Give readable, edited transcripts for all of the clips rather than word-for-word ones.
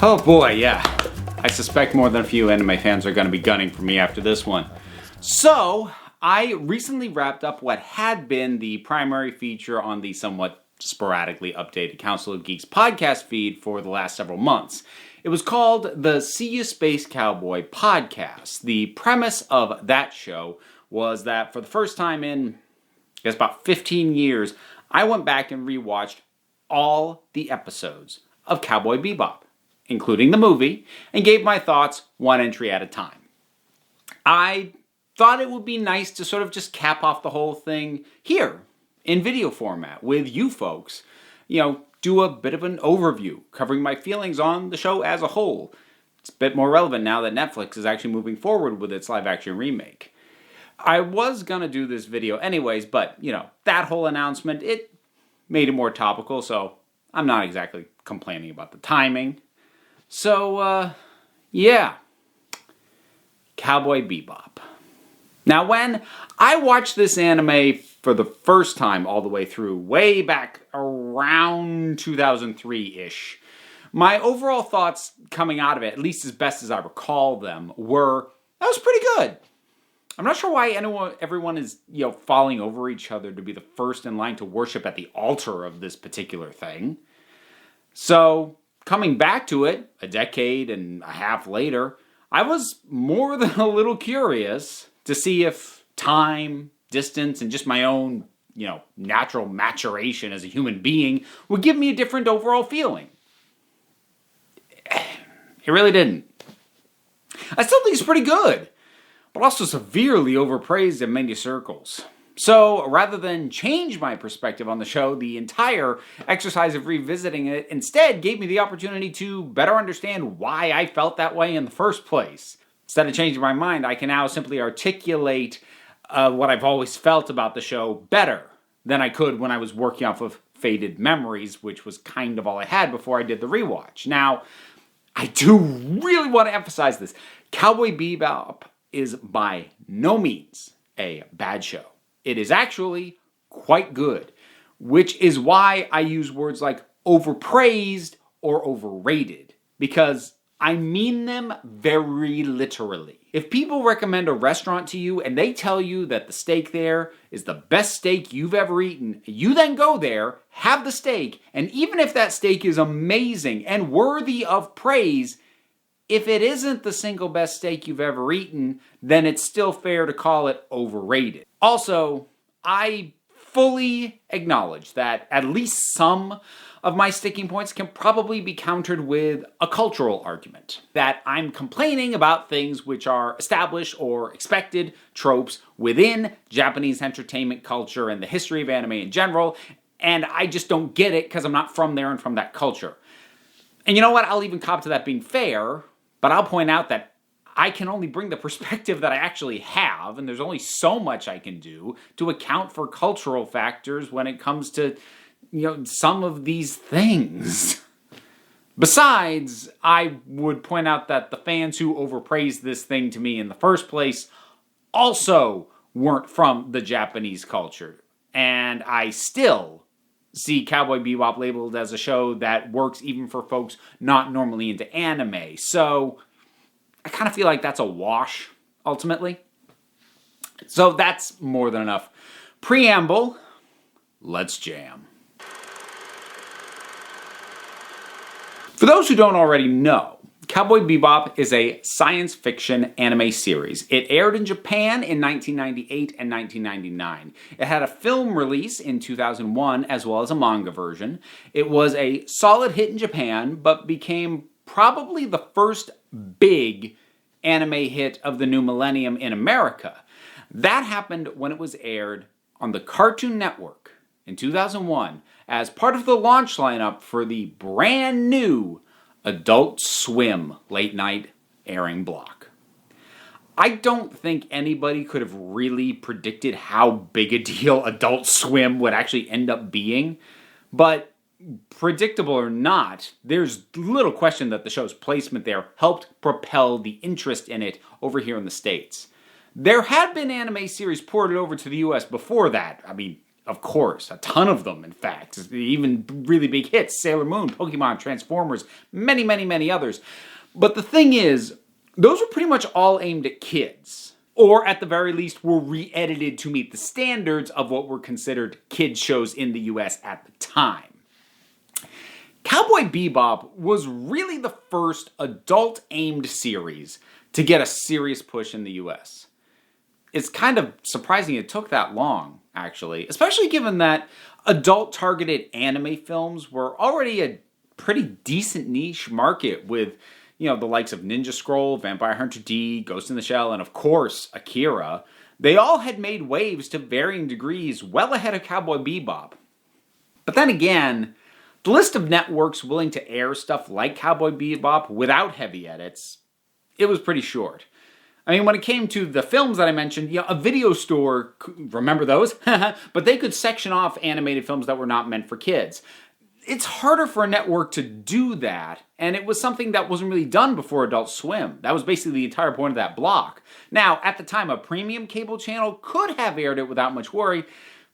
Oh boy, yeah. I suspect more than a few anime fans are going to be gunning for me after this one. So, I recently wrapped up what had been the primary feature on the somewhat sporadically updated Council of Geeks podcast feed for the last several months. It was called the See Ya Space Cowboy podcast. The premise of that show was that for the first time in, I guess, about 15 years, I went back and rewatched all the episodes of Cowboy Bebop, including the movie, and gave my thoughts one entry at a time. I thought it would be nice to sort of just cap off the whole thing here, in video format, with you folks. Do a bit of an overview, covering my feelings on the show as a whole. It's a bit more relevant now that Netflix is actually moving forward with its live-action remake. I was gonna do this video anyways, but, that whole announcement, it made it more topical, so I'm not exactly complaining about the timing. So, yeah. Cowboy Bebop. Now, when I watched this anime for the first time all the way through, way back around 2003-ish, my overall thoughts coming out of it, at least as best as I recall them, were, that was pretty good. I'm not sure why everyone is, falling over each other to be the first in line to worship at the altar of this particular thing. So, coming back to it, a decade and a half later, I was more than a little curious to see if time, distance, and just my own, natural maturation as a human being would give me a different overall feeling. It really didn't. I still think it's pretty good, but also severely overpraised in many circles. So, rather than change my perspective on the show, the entire exercise of revisiting it instead gave me the opportunity to better understand why I felt that way in the first place. Instead of changing my mind, I can now simply articulate what I've always felt about the show better than I could when I was working off of faded memories, which was kind of all I had before I did the rewatch. Now, I do really want to emphasize this. Cowboy Bebop is by no means a bad show. It is actually quite good, which is why I use words like overpraised or overrated, because I mean them very literally. If people recommend a restaurant to you and they tell you that the steak there is the best steak you've ever eaten, you then go there, have the steak, and even if that steak is amazing and worthy of praise, if it isn't the single best steak you've ever eaten, then it's still fair to call it overrated. Also, I fully acknowledge that at least some of my sticking points can probably be countered with a cultural argument. That I'm complaining about things which are established or expected tropes within Japanese entertainment culture and the history of anime in general, and I just don't get it because I'm not from there and from that culture. And you know what? I'll even cop to that being fair, but I'll point out that I can only bring the perspective that I actually have, and there's only so much I can do to account for cultural factors when it comes to, some of these things. Besides, I would point out that the fans who overpraised this thing to me in the first place also weren't from the Japanese culture. And I still see Cowboy Bebop labeled as a show that works even for folks not normally into anime. So I kind of feel like that's a wash, ultimately. So that's more than enough preamble. Let's jam. For those who don't already know, Cowboy Bebop is a science fiction anime series. It aired in Japan in 1998 and 1999. It had a film release in 2001 as well as a manga version. It was a solid hit in Japan, but became probably the first big anime hit of the new millennium in America. That happened when it was aired on the Cartoon Network in 2001 as part of the launch lineup for the brand new Adult Swim late night airing block. I don't think anybody could have really predicted how big a deal Adult Swim would actually end up being, but predictable or not, there's little question that the show's placement there helped propel the interest in it over here in the States. There had been anime series ported over to the US before that. I mean, of course, a ton of them, in fact. Even really big hits, Sailor Moon, Pokemon, Transformers, many, many, many others. But the thing is, those were pretty much all aimed at kids. Or at the very least, were re-edited to meet the standards of what were considered kids shows in the US at the time. Cowboy Bebop was really the first adult-aimed series to get a serious push in the US. It's kind of surprising it took that long, actually, especially given that adult-targeted anime films were already a pretty decent niche market with, the likes of Ninja Scroll, Vampire Hunter D, Ghost in the Shell, and of course, Akira. They all had made waves to varying degrees well ahead of Cowboy Bebop. But then again, the list of networks willing to air stuff like Cowboy Bebop without heavy edits, it was pretty short. I mean, when it came to the films that I mentioned, a video store, remember those? But they could section off animated films that were not meant for kids. It's harder for a network to do that, and it was something that wasn't really done before Adult Swim. That was basically the entire point of that block. Now, at the time, a premium cable channel could have aired it without much worry,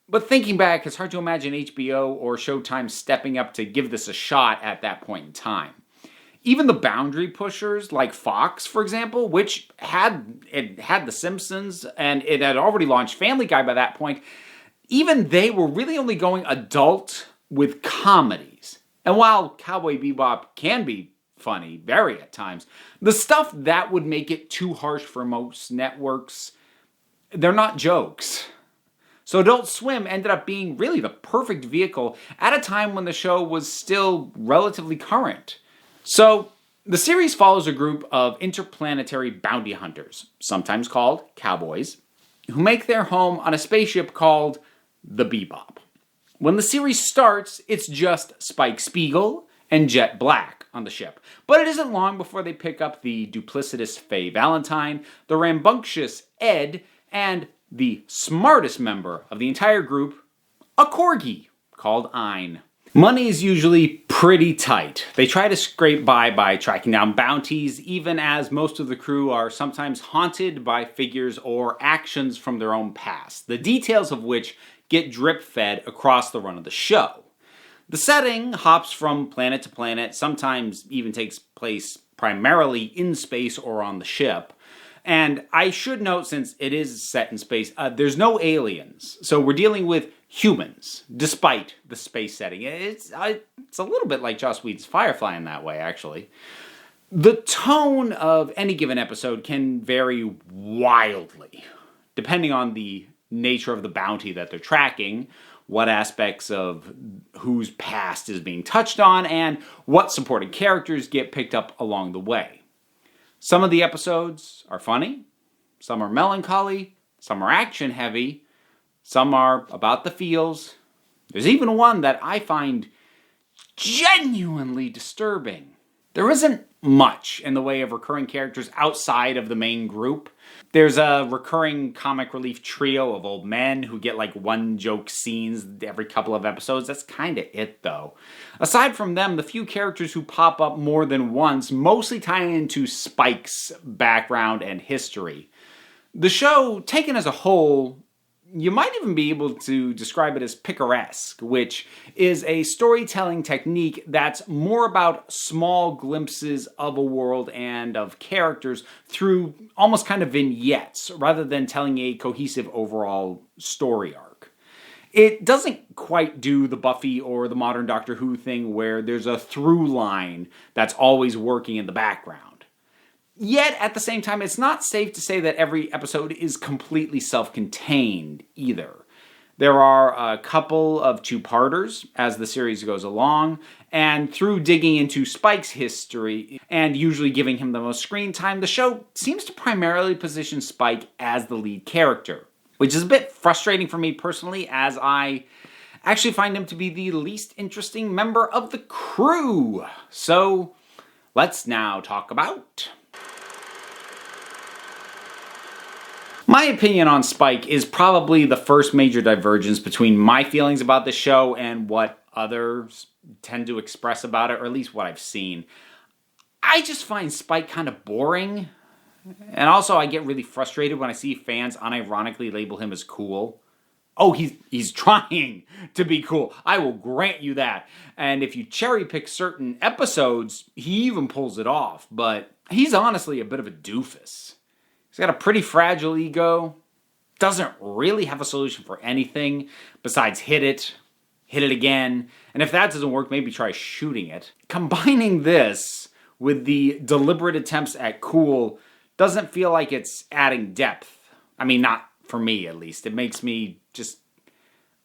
but thinking back, it's hard to imagine HBO or Showtime stepping up to give this a shot at that point in time. Even the boundary pushers, like Fox, for example, which had The Simpsons, and it had already launched Family Guy by that point, even they were really only going adult with comedies. And while Cowboy Bebop can be funny, very at times, the stuff that would make it too harsh for most networks, they're not jokes. So Adult Swim ended up being really the perfect vehicle at a time when the show was still relatively current. So the series follows a group of interplanetary bounty hunters, sometimes called cowboys, who make their home on a spaceship called the Bebop. When the series starts, it's just Spike Spiegel and Jet Black on the ship. But it isn't long before they pick up the duplicitous Faye Valentine, the rambunctious Ed, and the smartest member of the entire group, a corgi called Ein. Money is usually pretty tight. They try to scrape by tracking down bounties, even as most of the crew are sometimes haunted by figures or actions from their own past, the details of which get drip-fed across the run of the show. The setting hops from planet to planet, sometimes even takes place primarily in space or on the ship. And I should note, since it is set in space, there's no aliens. So we're dealing with humans, despite the space setting. It's a little bit like Joss Whedon's Firefly in that way, actually. The tone of any given episode can vary wildly, depending on the nature of the bounty that they're tracking, what aspects of whose past is being touched on, and what supporting characters get picked up along the way. Some of the episodes are funny, some are melancholy, some are action-heavy, some are about the feels. There's even one that I find genuinely disturbing. There isn't much in the way of recurring characters outside of the main group. There's a recurring comic relief trio of old men who get like one-joke scenes every couple of episodes. That's kind of it, though. Aside from them, the few characters who pop up more than once mostly tie into Spike's background and history. The show, taken as a whole, you might even be able to describe it as picaresque, which is a storytelling technique that's more about small glimpses of a world and of characters through almost kind of vignettes, rather than telling a cohesive overall story arc. It doesn't quite do the Buffy or the modern Doctor Who thing where there's a through line that's always working in the background. Yet, at the same time, it's not safe to say that every episode is completely self-contained either. There are a couple of two-parters as the series goes along, and through digging into Spike's history and usually giving him the most screen time, the show seems to primarily position Spike as the lead character, which is a bit frustrating for me personally, as I actually find him to be the least interesting member of the crew. So, let's now talk about my opinion on Spike is probably the first major divergence between my feelings about the show and what others tend to express about it, or at least what I've seen. I just find Spike kind of boring, and also I get really frustrated when I see fans unironically label him as cool. Oh, he's trying to be cool. I will grant you that. And if you cherry pick certain episodes, he even pulls it off. But he's honestly a bit of a doofus. He's got a pretty fragile ego. Doesn't really have a solution for anything besides hit it again. And if that doesn't work, maybe try shooting it. Combining this with the deliberate attempts at cool doesn't feel like it's adding depth. I mean, not for me at least. It makes me just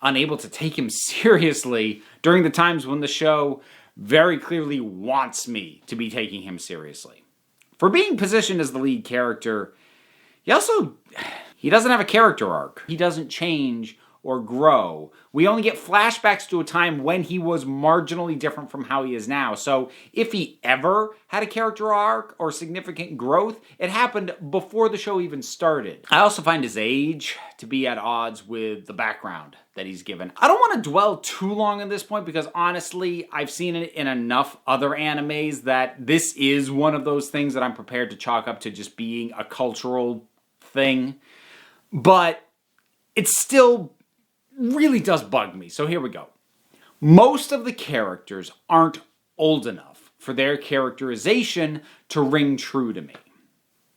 unable to take him seriously during the times when the show very clearly wants me to be taking him seriously. For being positioned as the lead character, he doesn't have a character arc. He doesn't change or grow. We only get flashbacks to a time when he was marginally different from how he is now. So if he ever had a character arc or significant growth, it happened before the show even started. I also find his age to be at odds with the background that he's given. I don't want to dwell too long on this point because honestly, I've seen it in enough other animes that this is one of those things that I'm prepared to chalk up to just being a cultural thing. But it still really does bug me. So here we go. Most of the characters aren't old enough for their characterization to ring true to me.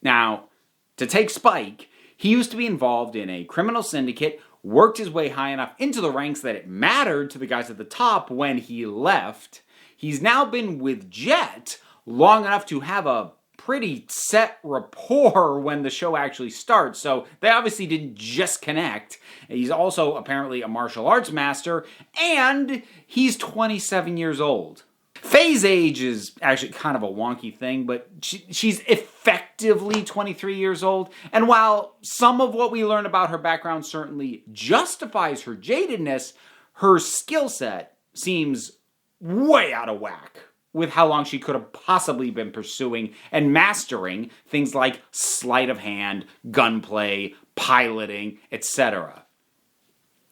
Now, to take Spike, he used to be involved in a criminal syndicate, worked his way high enough into the ranks that it mattered to the guys at the top when he left. He's now been with Jet long enough to have a pretty set rapport when the show actually starts, so they obviously didn't just connect. He's also apparently a martial arts master, and he's 27 years old. Faye's age is actually kind of a wonky thing, but she's effectively 23 years old, and while some of what we learn about her background certainly justifies her jadedness, her skill set seems way out of whack with how long she could have possibly been pursuing and mastering things like sleight of hand, gunplay, piloting, etc.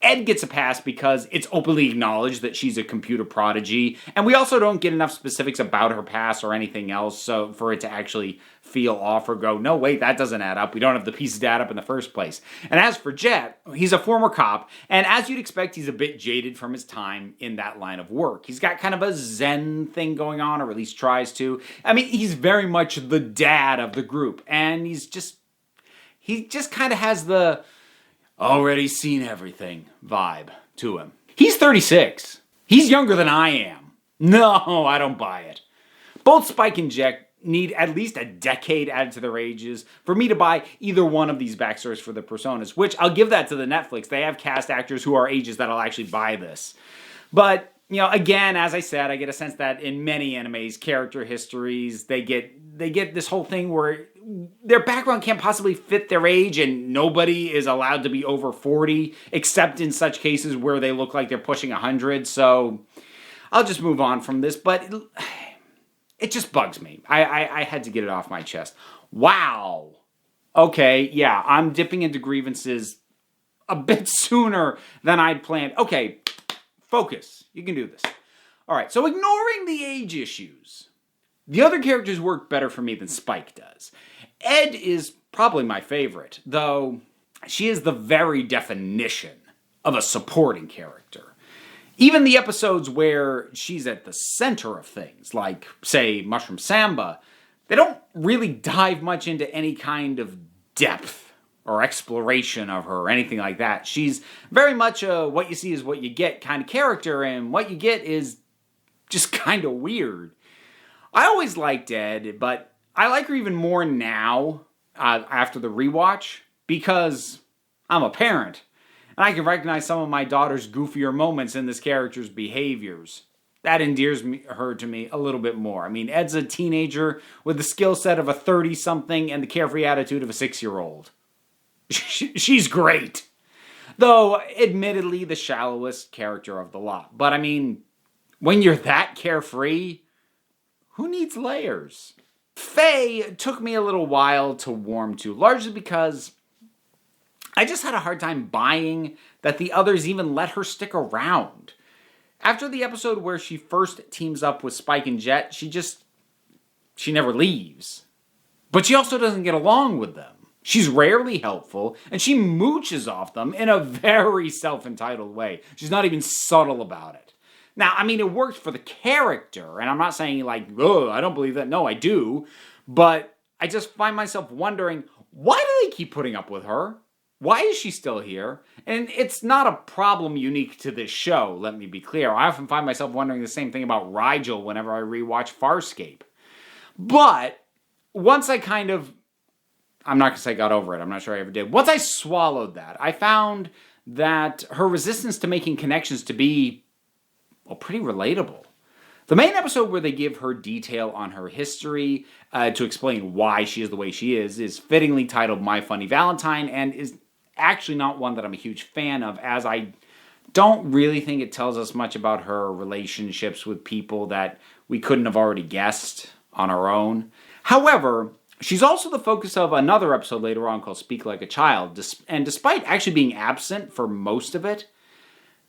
Ed gets a pass because it's openly acknowledged that she's a computer prodigy, and we also don't get enough specifics about her past or anything else so for it to actually feel off or go, no, wait, that doesn't add up. We don't have the pieces to add up in the first place. And as for Jet, he's a former cop, and as you'd expect, he's a bit jaded from his time in that line of work. He's got kind of a zen thing going on, or at least tries to. I mean, he's very much the dad of the group, and he just kind of has the already seen everything vibe to him. He's 36. He's younger than I am. No, I don't buy it. Both Spike and Jet need at least a decade added to their ages for me to buy either one of these backstories for the personas, which I'll give that to the Netflix. They have cast actors who are ages that'll actually buy this. But, again, as I said, I get a sense that in many animes, character histories, they get this whole thing where their background can't possibly fit their age and nobody is allowed to be over 40, except in such cases where they look like they're pushing 100. So I'll just move on from this, but it just bugs me. I had to get it off my chest. Wow. Okay, yeah, I'm dipping into grievances a bit sooner than I'd planned. Okay, focus. You can do this. All right, so ignoring the age issues, the other characters work better for me than Spike does. Ed is probably my favorite, though she is the very definition of a supporting character. Even the episodes where she's at the center of things, like, say, Mushroom Samba, they don't really dive much into any kind of depth or exploration of her or anything like that. She's very much a what you see is what you get kind of character, and what you get is just kind of weird. I always liked Ed, but I like her even more now after the rewatch because I'm a parent and I can recognize some of my daughter's goofier moments in this character's behaviors. That endears her to me a little bit more. I mean, Ed's a teenager with the skill set of a 30-something and the carefree attitude of a 6-year-old. She's great. Though, admittedly, the shallowest character of the lot. But I mean, when you're that carefree, who needs layers? Faye took me a little while to warm to, largely because I just had a hard time buying that the others even let her stick around. After the episode where she first teams up with Spike and Jet, she never leaves. But she also doesn't get along with them. She's rarely helpful, and she mooches off them in a very self-entitled way. She's not even subtle about it. Now, I mean, it works for the character, and I'm not saying like, oh, I don't believe that. No, I do. But I just find myself wondering, why do they keep putting up with her? Why is she still here? And it's not a problem unique to this show, let me be clear. I often find myself wondering the same thing about Rigel whenever I rewatch Farscape. But once I kind of, I'm not going to say got over it, I'm not sure I ever did. Once I swallowed that, I found that her resistance to making connections to be, well, pretty relatable. The main episode where they give her detail on her history to explain why she is the way she is fittingly titled My Funny Valentine, and is actually not one that I'm a huge fan of, as I don't really think it tells us much about her relationships with people that we couldn't have already guessed on our own. However, she's also the focus of another episode later on called Speak Like a Child, and despite actually being absent for most of it,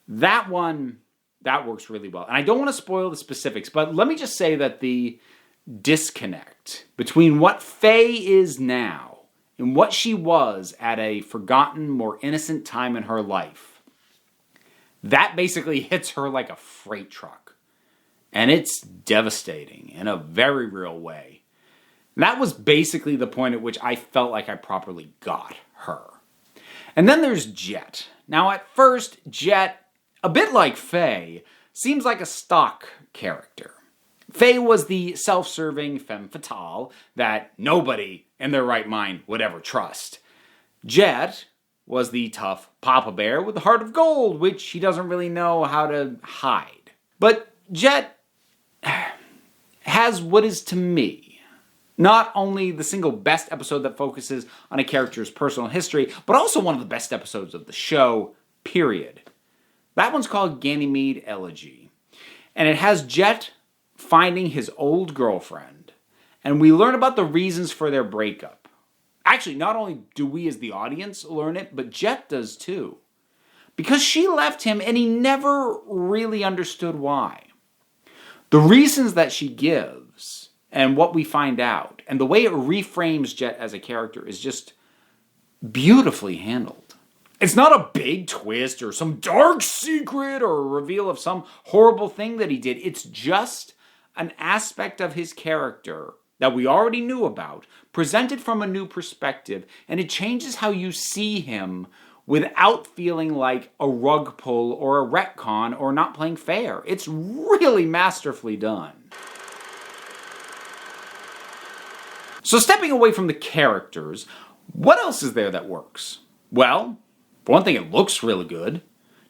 that works really well. And I don't want to spoil the specifics, but let me just say that the disconnect between what Faye is now and what she was at a forgotten, more innocent time in her life, that basically hits her like a freight truck. And it's devastating in a very real way. And that was basically the point at which I felt like I properly got her. And then there's Jet. Now at first, Jet, a bit like Faye, seems like a stock character. Faye was the self-serving femme fatale that nobody in their right mind would ever trust. Jet was the tough Papa Bear with the heart of gold, which he doesn't really know how to hide. But Jet has what is, to me, not only the single best episode that focuses on a character's personal history, but also one of the best episodes of the show, period. That one's called Ganymede Elegy. And it has Jet finding his old girlfriend. And we learn about the reasons for their breakup. Actually, not only do we as the audience learn it, but Jet does too. Because she left him and he never really understood why. The reasons that she gives and what we find out and the way it reframes Jet as a character is just beautifully handled. It's not a big twist or some dark secret or a reveal of some horrible thing that he did. It's just an aspect of his character that we already knew about, presented from a new perspective, and it changes how you see him without feeling like a rug pull or a retcon or not playing fair. It's really masterfully done. So stepping away from the characters, what else is there that works? Well, for one thing, it looks really good.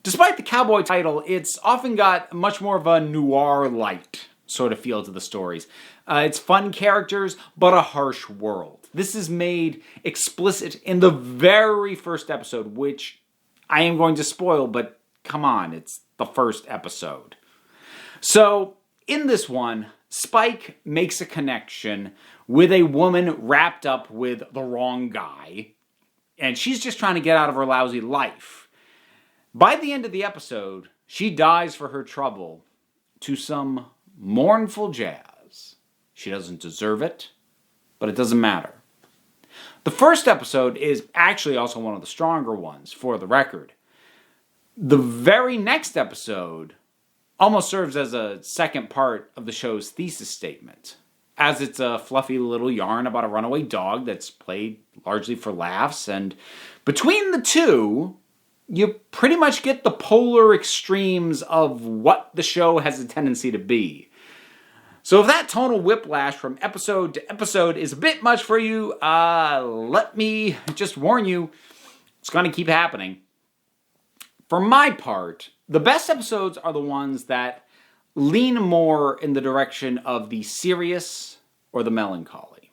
Despite the cowboy title, it's often got much more of a noir light sort of feel to the stories. It's fun characters, but a harsh world. This is made explicit in the very first episode, which I am going to spoil, but come on, it's the first episode. So, in this one, Spike makes a connection with a woman wrapped up with the wrong guy, and she's just trying to get out of her lousy life. By the end of the episode, she dies for her trouble to some mournful jazz. She doesn't deserve it, but it doesn't matter. The first episode is actually also one of the stronger ones, for the record. The very next episode almost serves as a second part of the show's thesis statement, as it's a fluffy little yarn about a runaway dog that's played largely for laughs, and between the two, you pretty much get the polar extremes of what the show has a tendency to be. So if that tonal whiplash from episode to episode is a bit much for you, let me just warn you, it's going to keep happening. For my part, the best episodes are the ones that lean more in the direction of the serious or the melancholy.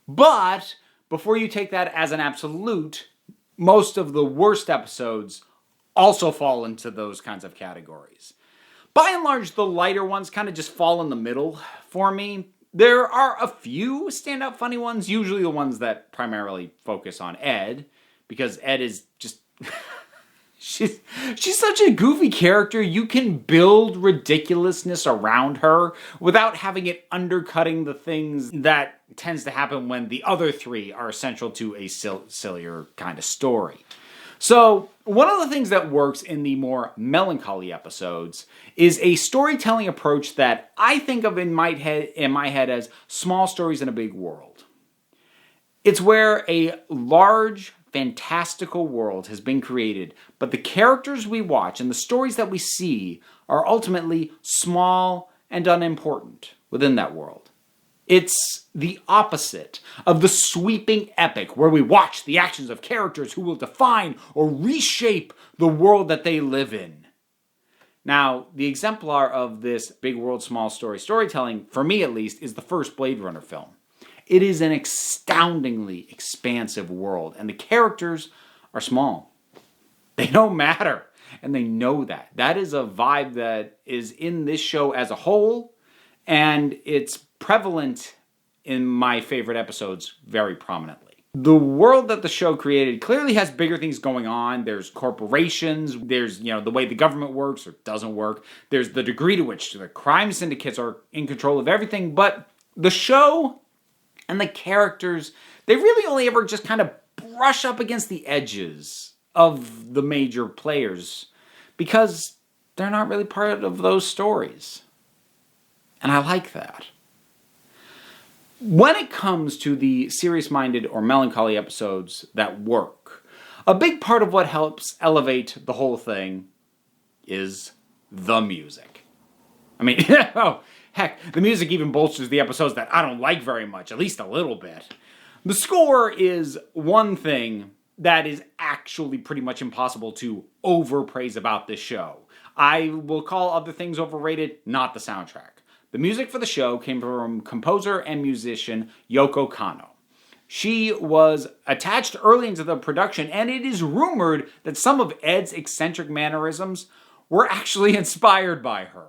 But before you take that as an absolute, most of the worst episodes also fall into those kinds of categories. By and large, the lighter ones kind of just fall in the middle for me. There are a few standout funny ones, usually the ones that primarily focus on Ed, because Ed is just She's such a goofy character. You can build ridiculousness around her without having it undercutting the things that tends to happen when the other three are essential to a sillier kind of story. So, one of the things that works in the more melancholy episodes is a storytelling approach that I think of in my head as small stories in a big world. It's where a large, fantastical world has been created, but the characters we watch and the stories that we see are ultimately small and unimportant within that world. It's the opposite of the sweeping epic where we watch the actions of characters who will define or reshape the world that they live in. Now, the exemplar of this big world, small story storytelling, for me at least, is the first Blade Runner film. It is an astoundingly expansive world, and the characters are small. They don't matter, and they know that. That is a vibe that is in this show as a whole, and it's prevalent in my favorite episodes very prominently. The world that the show created clearly has bigger things going on. There's corporations, there's, the way the government works or doesn't work. There's the degree to which the crime syndicates are in control of everything, but the show and the characters, they really only ever just kind of brush up against the edges of the major players because they're not really part of those stories. And I like that. When it comes to the serious-minded or melancholy episodes that work, a big part of what helps elevate the whole thing is the music. I mean, heck, the music even bolsters the episodes that I don't like very much, at least a little bit. The score is one thing that is actually pretty much impossible to overpraise about this show. I will call other things overrated, not the soundtrack. The music for the show came from composer and musician Yoko Kanno. She was attached early into the production, and it is rumored that some of Ed's eccentric mannerisms were actually inspired by her.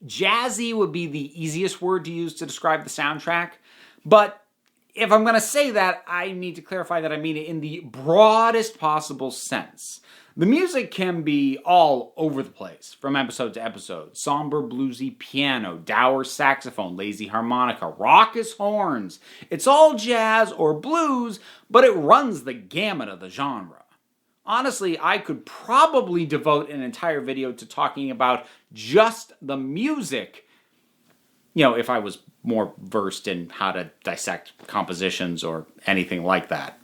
Jazzy would be the easiest word to use to describe the soundtrack, but if I'm going to say that, I need to clarify that I mean it in the broadest possible sense. The music can be all over the place, from episode to episode. Somber, bluesy piano, dour saxophone, lazy harmonica, raucous horns. It's all jazz or blues, but it runs the gamut of the genre. Honestly, I could probably devote an entire video to talking about just the music, if I was more versed in how to dissect compositions or anything like that.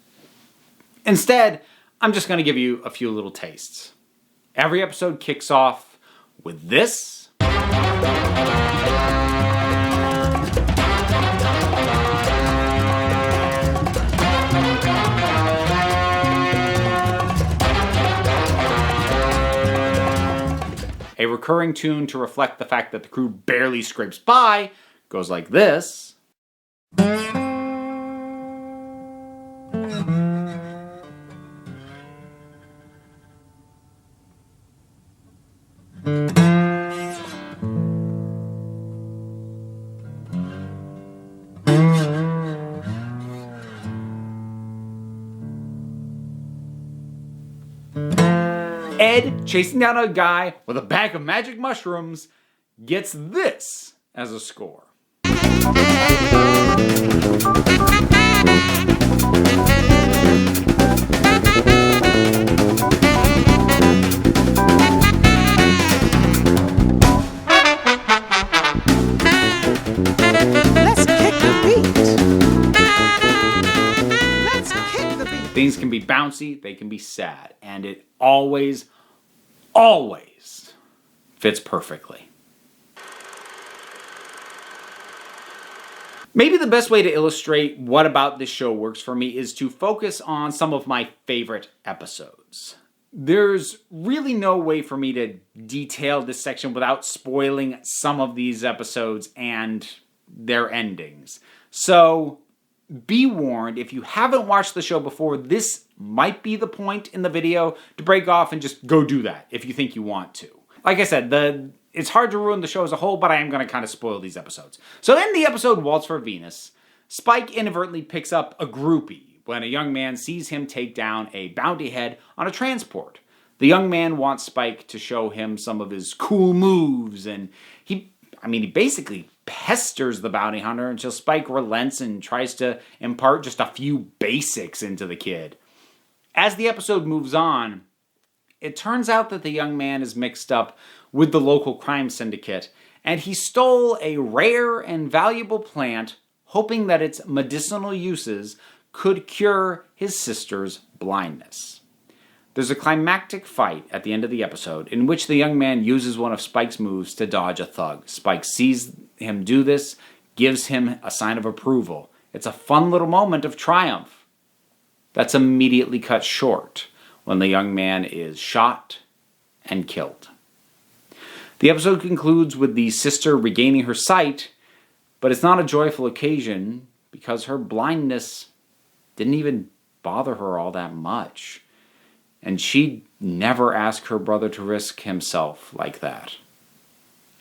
Instead, I'm just going to give you a few little tastes. Every episode kicks off with this. A recurring tune to reflect the fact that the crew barely scrapes by goes like this. Ed, chasing down a guy with a bag of magic mushrooms, gets this as a score. Things can be bouncy, they can be sad, and it always fits perfectly. Maybe the best way to illustrate what about this show works for me is to focus on some of my favorite episodes. There's really no way for me to detail this section without spoiling some of these episodes and their endings. So, be warned, if you haven't watched the show before, this might be the point in the video to break off and just go do that if you think you want to. Like I said, it's hard to ruin the show as a whole, but I am going to kind of spoil these episodes. So in the episode Waltz for Venus, Spike inadvertently picks up a groupie when a young man sees him take down a bounty head on a transport. The young man wants Spike to show him some of his cool moves, and he basically pesters the bounty hunter until Spike relents and tries to impart just a few basics into the kid. As the episode moves on, it turns out that the young man is mixed up with the local crime syndicate, and he stole a rare and valuable plant, hoping that its medicinal uses could cure his sister's blindness. There's a climactic fight at the end of the episode in which the young man uses one of Spike's moves to dodge a thug. Spike sees him do this, gives him a sign of approval. It's a fun little moment of triumph. That's immediately cut short when the young man is shot and killed. The episode concludes with the sister regaining her sight, but it's not a joyful occasion because her blindness didn't even bother her all that much. And she'd never ask her brother to risk himself like that.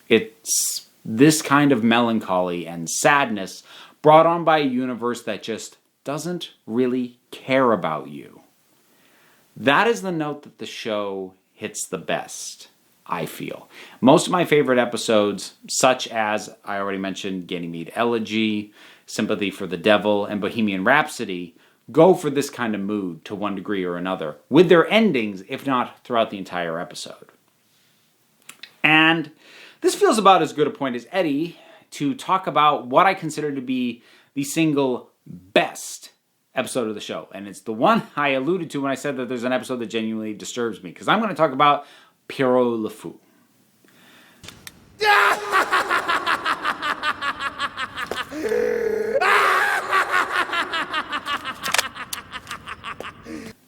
It's this kind of melancholy and sadness brought on by a universe that just doesn't really care about you. That is the note that the show hits the best, I feel. Most of my favorite episodes, such as, I already mentioned, Ganymede Elegy, Sympathy for the Devil, and Bohemian Rhapsody, go for this kind of mood to one degree or another, with their endings, if not throughout the entire episode. And this feels about as good a point as Eddie to talk about what I consider to be the single best episode of the show. And it's the one I alluded to when I said that there's an episode that genuinely disturbs me, because I'm going to talk about Pierrot Le Fou.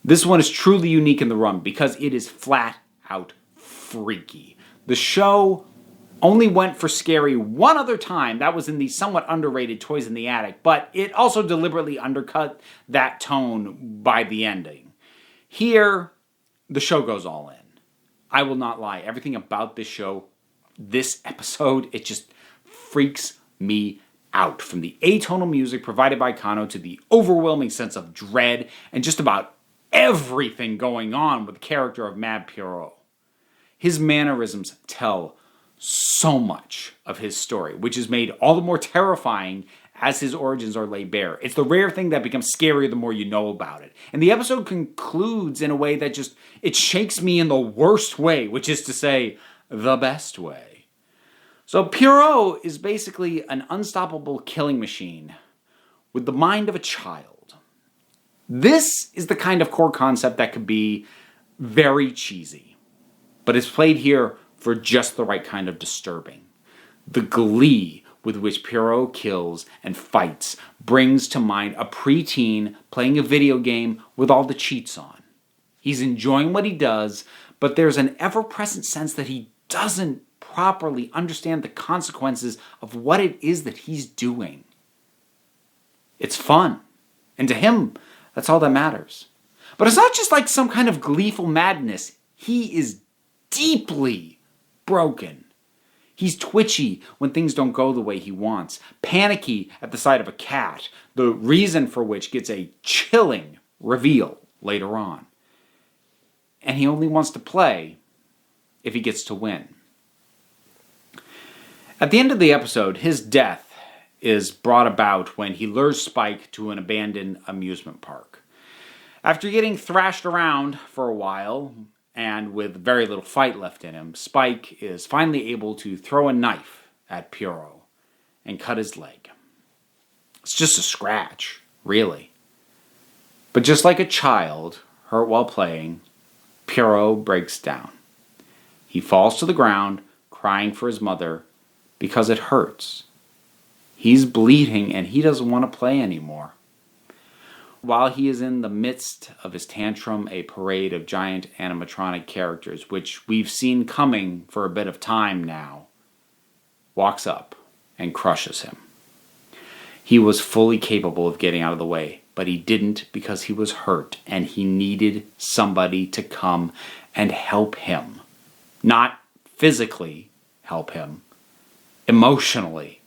This one is truly unique in the run because it is flat out freaky. The show only went for scary one other time. That was in the somewhat underrated Toys in the Attic, but it also deliberately undercut that tone by the ending. Here, the show goes all in. I will not lie. Everything about this show, this episode, it just freaks me out. From the atonal music provided by Kano to the overwhelming sense of dread and just about everything going on with the character of Mad Pierrot. His mannerisms tell so much of his story, which is made all the more terrifying as his origins are laid bare. It's the rare thing that becomes scarier the more you know about it. And the episode concludes in a way that just, it shakes me in the worst way, which is to say, the best way. So Pierrot is basically an unstoppable killing machine with the mind of a child. This is the kind of core concept that could be very cheesy, but it's played here for just the right kind of disturbing. The glee with which Pierrot kills and fights brings to mind a preteen playing a video game with all the cheats on. He's enjoying what he does, but there's an ever-present sense that he doesn't properly understand the consequences of what it is that he's doing. It's fun, and to him, that's all that matters. But it's not just like some kind of gleeful madness. He is deeply broken. He's twitchy when things don't go the way he wants, panicky at the sight of a cat, the reason for which gets a chilling reveal later on. And he only wants to play if he gets to win. At the end of the episode, his death is brought about when he lures Spike to an abandoned amusement park. After getting thrashed around for a while, and with very little fight left in him, Spike is finally able to throw a knife at Pierrot and cut his leg. It's just a scratch, really. But just like a child hurt while playing, Pierrot breaks down. He falls to the ground, crying for his mother because it hurts. He's bleeding and he doesn't want to play anymore. While he is in the midst of his tantrum, a parade of giant animatronic characters, which we've seen coming for a bit of time now, walks up and crushes him. He was fully capable of getting out of the way, but he didn't because he was hurt and he needed somebody to come and help him. Not physically help him, emotionally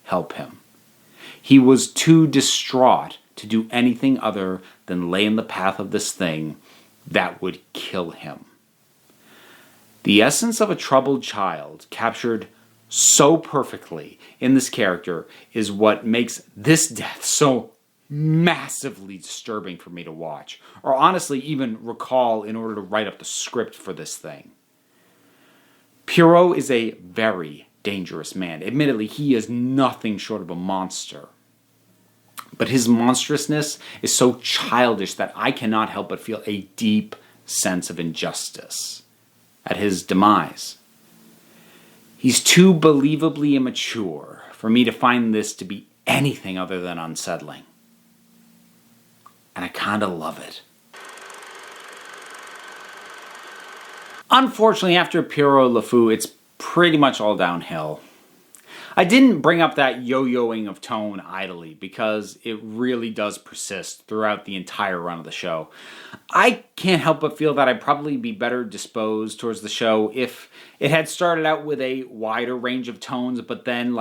help him. He was too distraught to do anything other than lay in the path of this thing that would kill him. The essence of a troubled child, captured so perfectly in this character, is what makes this death so massively disturbing for me to watch, or honestly even recall in order to write up the script for this thing. Pierrot is a very dangerous man. Admittedly, he is nothing short of a monster. But his monstrousness is so childish that I cannot help but feel a deep sense of injustice at his demise. He's too believably immature for me to find this to be anything other than unsettling. And I kind of love it. Unfortunately, after Pierrot Le Fou, it's pretty much all downhill. I didn't bring up that yo-yoing of tone idly because it really does persist throughout the entire run of the show. I can't help but feel that I'd probably be better disposed towards the show if it had started out with a wider range of tones, but then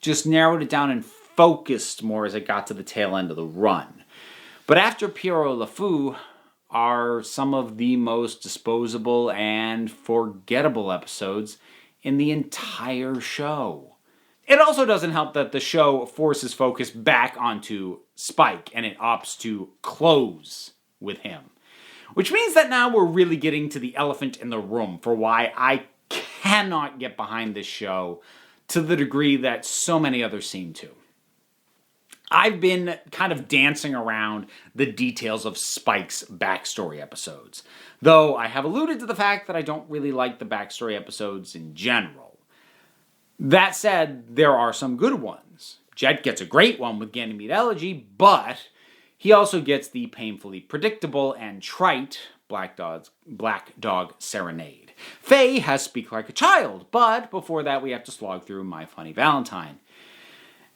just narrowed it down and focused more as it got to the tail end of the run. But after Pierrot Le Fou are some of the most disposable and forgettable episodes in the entire show. It also doesn't help that the show forces focus back onto Spike and it opts to close with him. Which means that now we're really getting to the elephant in the room for why I cannot get behind this show to the degree that so many others seem to. I've been kind of dancing around the details of Spike's backstory episodes, though I have alluded to the fact that I don't really like the backstory episodes in general. That said, there are some good ones. Jet gets a great one with Ganymede Elegy, but he also gets the painfully predictable and trite Black Dog Serenade. Faye has Speak Like a Child, but before that we have to slog through My Funny Valentine.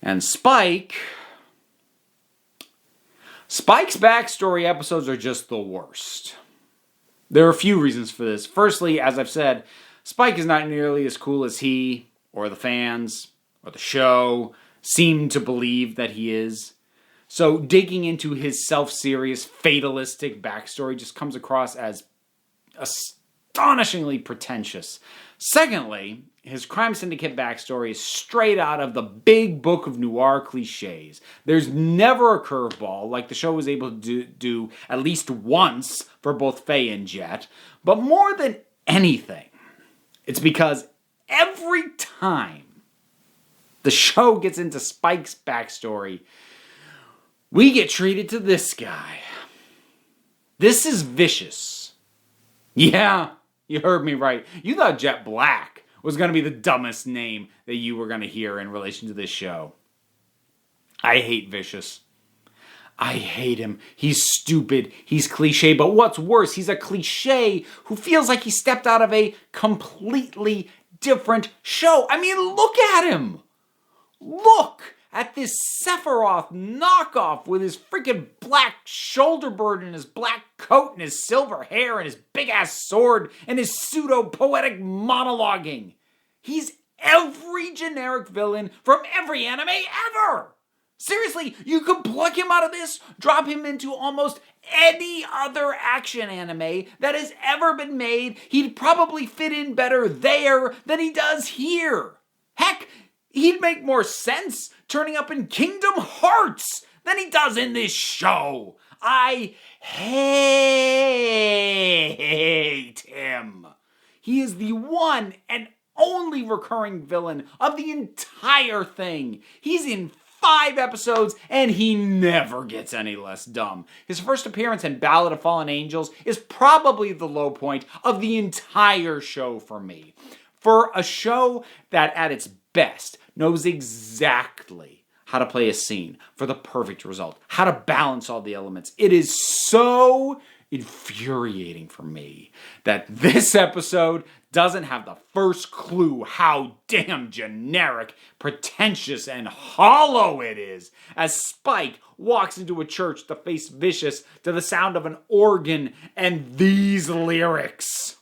And Spike's backstory episodes are just the worst. There are a few reasons for this. Firstly, as I've said, Spike is not nearly as cool as he, or the fans, or the show, seem to believe that he is. So digging into his self-serious, fatalistic backstory just comes across as astonishingly pretentious. Secondly, his crime syndicate backstory is straight out of the big book of noir cliches. There's never a curveball, like the show was able to do at least once for both Faye and Jet. But more than anything, it's because every time the show gets into Spike's backstory, we get treated to this guy. This is Vicious. Yeah, you heard me right. You thought Jet Black was going to be the dumbest name that you were going to hear in relation to this show. I hate Vicious. I hate him. He's stupid. He's cliche. But what's worse, he's a cliche who feels like he stepped out of a completely different show. I mean, look at him. Look at this Sephiroth knockoff with his freaking black shoulder bird and his black coat and his silver hair and his big-ass sword and his pseudo-poetic monologuing. He's every generic villain from every anime ever. Seriously, you could pluck him out of this, drop him into almost any other action anime that has ever been made. He'd probably fit in better there than he does here. Heck, he'd make more sense turning up in Kingdom Hearts than he does in this show. I hate him. He is the one and only recurring villain of the entire thing. He's in 5 episodes and he never gets any less dumb. His first appearance in Ballad of Fallen Angels is probably the low point of the entire show for me. For a show that at its best knows exactly how to play a scene for the perfect result, how to balance all the elements. It is so infuriating for me that this episode doesn't have the first clue how damn generic, pretentious, and hollow it is as Spike walks into a church to face Vicious to the sound of an organ and these lyrics.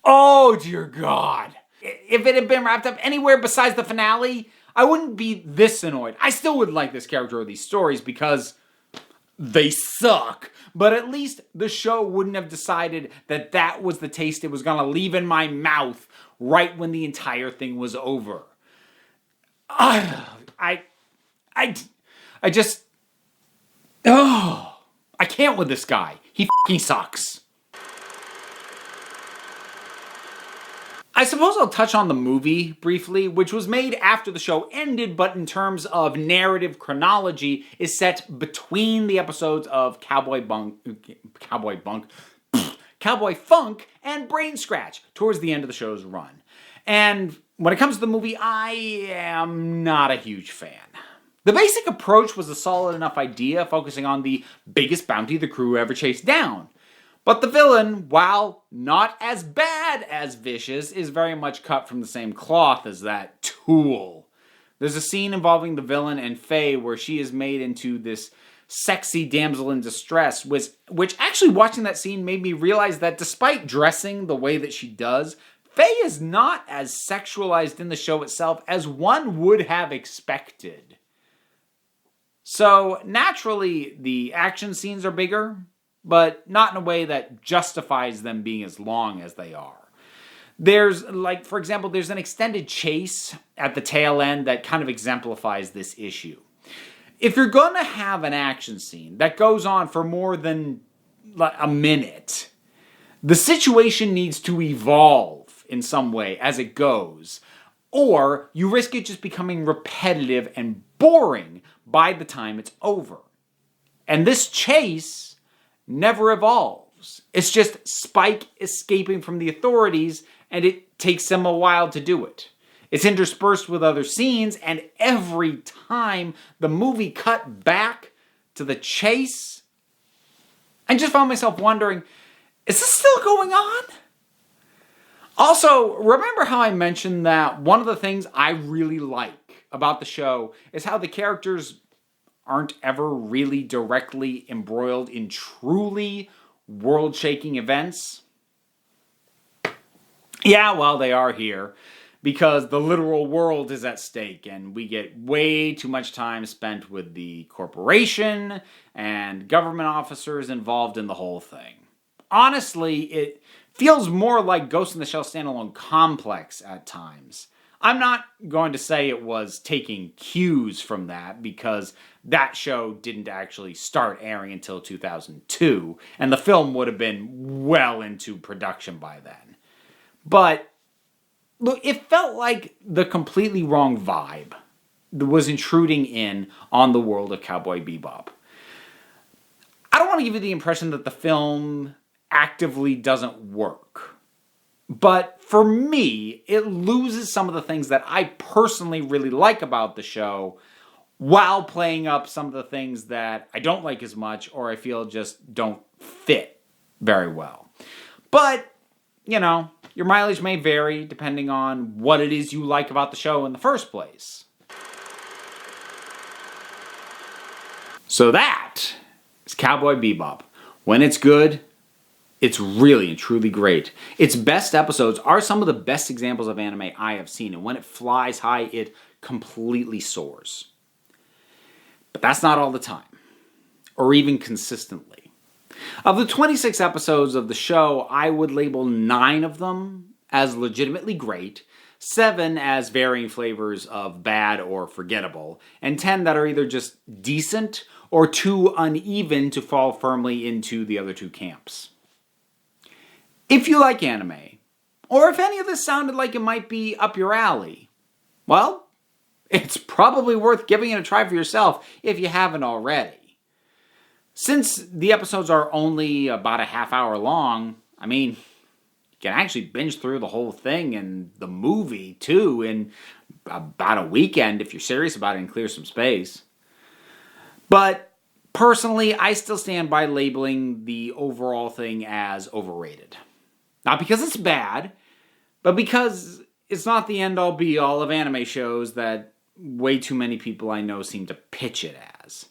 Oh, dear God. if it had been wrapped up anywhere besides the finale, I wouldn't be this annoyed. I still would like this character or these stories because they suck. But at least the show wouldn't have decided that that was the taste it was going to leave in my mouth right when the entire thing was over. I just... Oh, I can't with this guy. He fucking sucks. I suppose I'll touch on the movie briefly, which was made after the show ended, but in terms of narrative chronology, is set between the episodes of Cowboy Funk and Brain Scratch towards the end of the show's run. And when it comes to the movie, I am not a huge fan. The basic approach was a solid enough idea, focusing on the biggest bounty the crew ever chased down. But the villain, while not as bad as vicious, is very much cut from the same cloth as that tool. There's a scene involving the villain and Faye where she is made into this sexy damsel in distress, which actually watching that scene made me realize that despite dressing the way that she does, Faye is not as sexualized in the show itself as one would have expected. So naturally, the action scenes are bigger, but not in a way that justifies them being as long as they are. There's, like, for example, there's an extended chase at the tail end that kind of exemplifies this issue. If you're going to have an action scene that goes on for more than a minute, the situation needs to evolve in some way as it goes, or you risk it just becoming repetitive and boring by the time it's over. And this chase never evolves. It's just Spike escaping from the authorities, and it takes him a while to do it. It's interspersed with other scenes, and every time the movie cut back to the chase, I just found myself wondering, is this still going on? Also, remember how I mentioned that one of the things I really like about the show is how the characters aren't ever really directly embroiled in truly world-shaking events? Yeah, well, they are here, because the literal world is at stake, and we get way too much time spent with the corporation and government officers involved in the whole thing. Honestly, it feels more like Ghost in the Shell standalone complex at times. I'm not going to say it was taking cues from that, because that show didn't actually start airing until 2002, and the film would have been well into production by then. But look, it felt like the completely wrong vibe that was intruding in on the world of Cowboy Bebop. I don't want to give you the impression that the film actively doesn't work. But for me, it loses some of the things that I personally really like about the show while playing up some of the things that I don't like as much or I feel just don't fit very well. But, you know, your mileage may vary depending on what it is you like about the show in the first place. So that is Cowboy Bebop. When it's good, it's really and truly great. Its best episodes are some of the best examples of anime I have seen, and when it flies high, it completely soars. But that's not all the time, or even consistently. Of the 26 episodes of the show, I would label 9 of them as legitimately great, 7 as varying flavors of bad or forgettable, and 10 that are either just decent or too uneven to fall firmly into the other two camps. If you like anime, or if any of this sounded like it might be up your alley, well, it's probably worth giving it a try for yourself if you haven't already. Since the episodes are only about a half hour long, I mean, you can actually binge through the whole thing and the movie too in about a weekend if you're serious about it and clear some space. But personally, I still stand by labeling the overall thing as overrated. Not because it's bad, but because it's not the end-all be-all of anime shows that way too many people I know seem to pitch it as.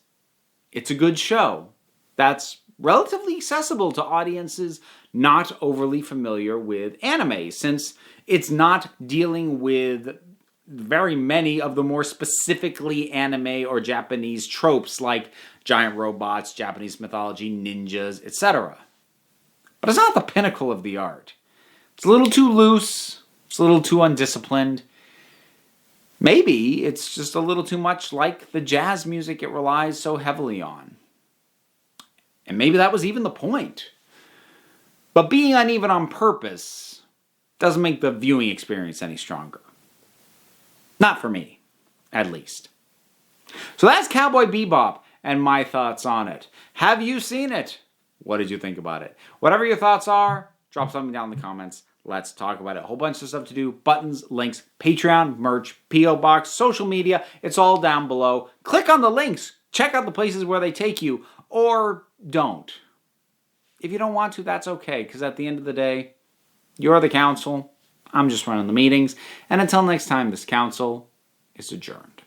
It's a good show. That's relatively accessible to audiences not overly familiar with anime, since it's not dealing with very many of the more specifically anime or Japanese tropes like giant robots, Japanese mythology, ninjas, etc. But it's not the pinnacle of the art. It's a little too loose, it's a little too undisciplined. Maybe it's just a little too much like the jazz music it relies so heavily on. And maybe that was even the point. But being uneven on purpose doesn't make the viewing experience any stronger. Not for me, at least. So that's Cowboy Bebop and my thoughts on it. Have you seen it? What did you think about it? Whatever your thoughts are, drop something down in the comments. Let's talk about it. A whole bunch of stuff to do. Buttons, links, Patreon, merch, P.O. Box, social media. It's all down below. Click on the links. Check out the places where they take you. Or don't. If you don't want to, that's okay. Because at the end of the day, you're the council. I'm just running the meetings. And until next time, this council is adjourned.